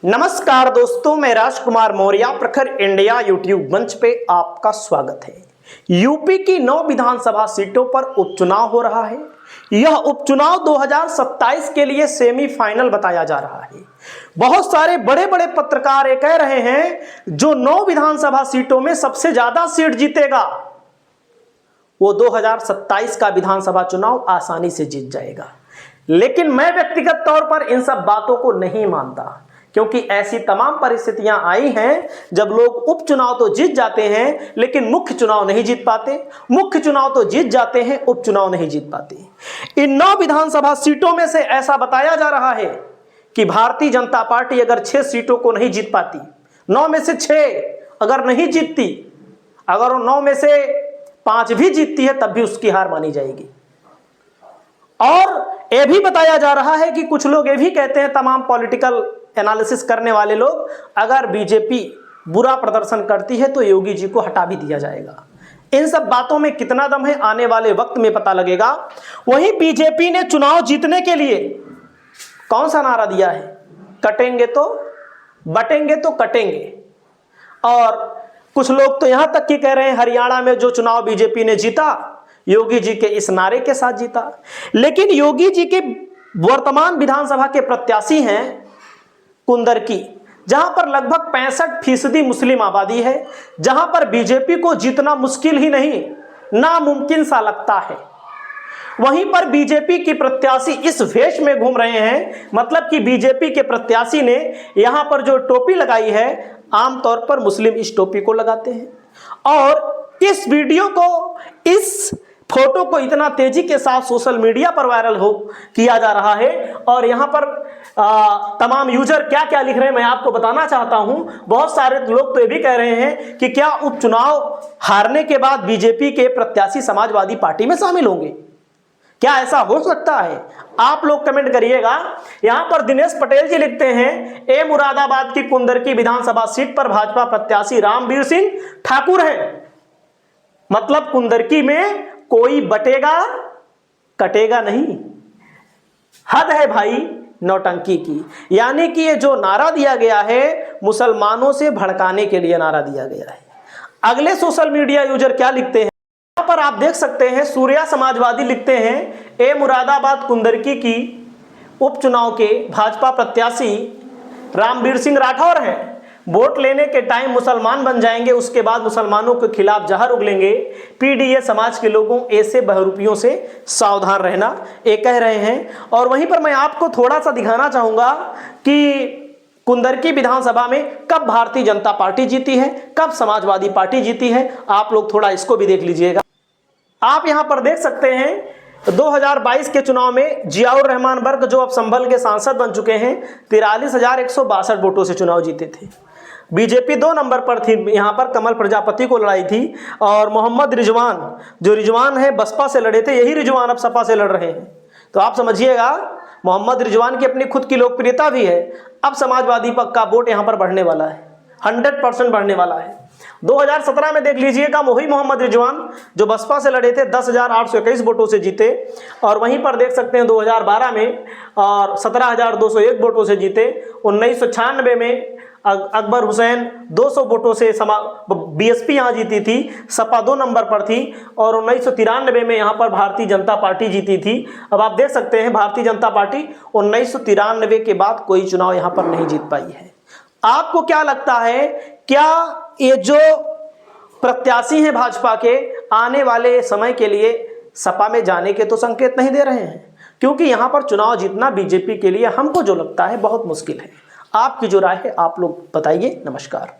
नमस्कार दोस्तों, मैं राजकुमार मौर्य प्रखर इंडिया यूट्यूब मंच पे आपका स्वागत है। यूपी की 9 विधानसभा सीटों पर उपचुनाव हो रहा है। यह उपचुनाव 2027 के लिए सेमीफाइनल बताया जा रहा है। बहुत सारे बड़े बड़े पत्रकार ये कह रहे हैं जो 9 विधानसभा सीटों में सबसे ज्यादा सीट जीतेगा वो 2027 का विधानसभा चुनाव आसानी से जीत जाएगा। लेकिन मैं व्यक्तिगत तौर पर इन सब बातों को नहीं मानता, क्योंकि ऐसी तमाम परिस्थितियां आई हैं जब लोग उपचुनाव तो जीत जाते हैं लेकिन मुख्य चुनाव नहीं जीत पाते, मुख्य चुनाव तो जीत जाते हैं, उपचुनाव नहीं जीत पाते। इन 9 विधानसभा सीटों में से ऐसा बताया जा रहा है कि भारतीय जनता पार्टी अगर 6 सीटों को नहीं जीत पाती, 9 में से 6 अगर नहीं जीतती, अगर वो 9 में से 5 भी जीतती है तब भी उसकी हार मानी जाएगी। और यह भी बताया जा रहा है कि कुछ लोग ये भी कहते हैं, तमाम पॉलिटिकल एनालिसिस करने वाले लोग, अगर बीजेपी बुरा प्रदर्शन करती है तो योगी जी को हटा भी दिया जाएगा। इन सब बातों में कितना दम है आने वाले वक्त में पता लगेगा। वहीं बीजेपी ने चुनाव जीतने के लिए कौन सा नारा दिया है? कटेंगे तो बटेंगे तो कटेंगे। और कुछ लोग तो यहां तक कि कह रहे हैं हरियाणा में जो चुनाव बीजेपी ने जीता योगी जी के इस नारे के साथ जीता। लेकिन योगी जी के वर्तमान विधानसभा के प्रत्याशी हैं कुंदरकी, जहां पर लगभग 65% मुस्लिम आबादी है, जहां पर बीजेपी को जीतना मुश्किल ही नहीं नामुमकिन सा लगता है। वहीं पर बीजेपी की प्रत्याशी इस वेश में घूम रहे हैं, मतलब कि बीजेपी के प्रत्याशी ने यहां पर जो टोपी लगाई है आमतौर पर मुस्लिम इस टोपी को लगाते हैं। और इस वीडियो को, इस फोटो को इतना तेजी के साथ सोशल मीडिया पर वायरल किया जा रहा है। और यहां पर तमाम यूजर क्या क्या लिख रहे हैं मैं आपको बताना चाहता हूं। बहुत सारे लोग तो ये भी कह रहे हैं कि क्या उपचुनाव हारने के बाद बीजेपी के प्रत्याशी समाजवादी पार्टी में शामिल होंगे? क्या ऐसा हो सकता है? आप लोग कमेंट करिएगा। यहां पर दिनेश पटेल जी लिखते हैं, ए मुरादाबाद की कुंदरकी विधानसभा सीट पर भाजपा प्रत्याशी रामवीर सिंह ठाकुर है। मतलब कुंदरकी में कोई बटेगा कटेगा नहीं। हद है भाई नौटंकी की। यानी कि ये जो नारा दिया गया है मुसलमानों से भड़काने के लिए नारा दिया गया है। अगले सोशल मीडिया यूजर क्या लिखते हैं, यहां पर आप देख सकते हैं। सूर्या समाजवादी लिखते हैं, ए मुरादाबाद कुंदरकी की उपचुनाव के भाजपा प्रत्याशी रामवीर सिंह राठौर हैं। वोट लेने के टाइम मुसलमान बन जाएंगे, उसके बाद मुसलमानों के खिलाफ जहर उगलेंगे। पीडीए समाज के लोगों ऐसे बहरूपियों से सावधान रहना, ये कह रहे हैं। और वहीं पर मैं आपको थोड़ा सा दिखाना चाहूंगा कि कुंदरकी विधानसभा में कब भारतीय जनता पार्टी जीती है, कब समाजवादी पार्टी जीती है। आप लोग थोड़ा इसको भी देख लीजिएगा। आप यहां पर देख सकते हैं 2022 के चुनाव में जियाउर रहमान वर्ग, जो अब संभल के सांसद बन चुके हैं, 43,162 वोटों से चुनाव जीते थे। बीजेपी 2 नंबर पर थी, यहां पर कमल प्रजापति को लड़ाई थी। और मोहम्मद रिजवान, जो रिजवान है बसपा से लड़े थे, यही रिजवान अब सपा से लड़ रहे हैं। तो आप समझिएगा मोहम्मद रिजवान की अपनी खुद की लोकप्रियता भी है। अब समाजवादी पक्ष का वोट यहां पर बढ़ने वाला है, 100% बढ़ने वाला है। 2017 में देख लीजिएगा, वही मोहम्मद रिजवान जो बसपा से लड़े थे 10,821 वोटों से जीते। और वहीं पर देख सकते हैं 2012 में और 17,201 वोटों से जीते। 1996 में अकबर हुसैन 200 वोटों से बीएसपी यहाँ जीती थी, सपा 2 नंबर पर थी। और 1993 में यहाँ पर भारतीय जनता पार्टी जीती थी। अब आप देख सकते हैं भारतीय जनता पार्टी 1993 के बाद कोई चुनाव यहाँ पर नहीं जीत पाई है। आपको क्या लगता है, क्या ये जो प्रत्याशी हैं भाजपा के आने वाले समय के लिए सपा में जाने के तो संकेत नहीं दे रहे हैं? क्योंकि यहाँ पर चुनाव जीतना बीजेपी के लिए हमको जो लगता है बहुत मुश्किल है। आपकी जो राय है आप लोग बताइए। नमस्कार।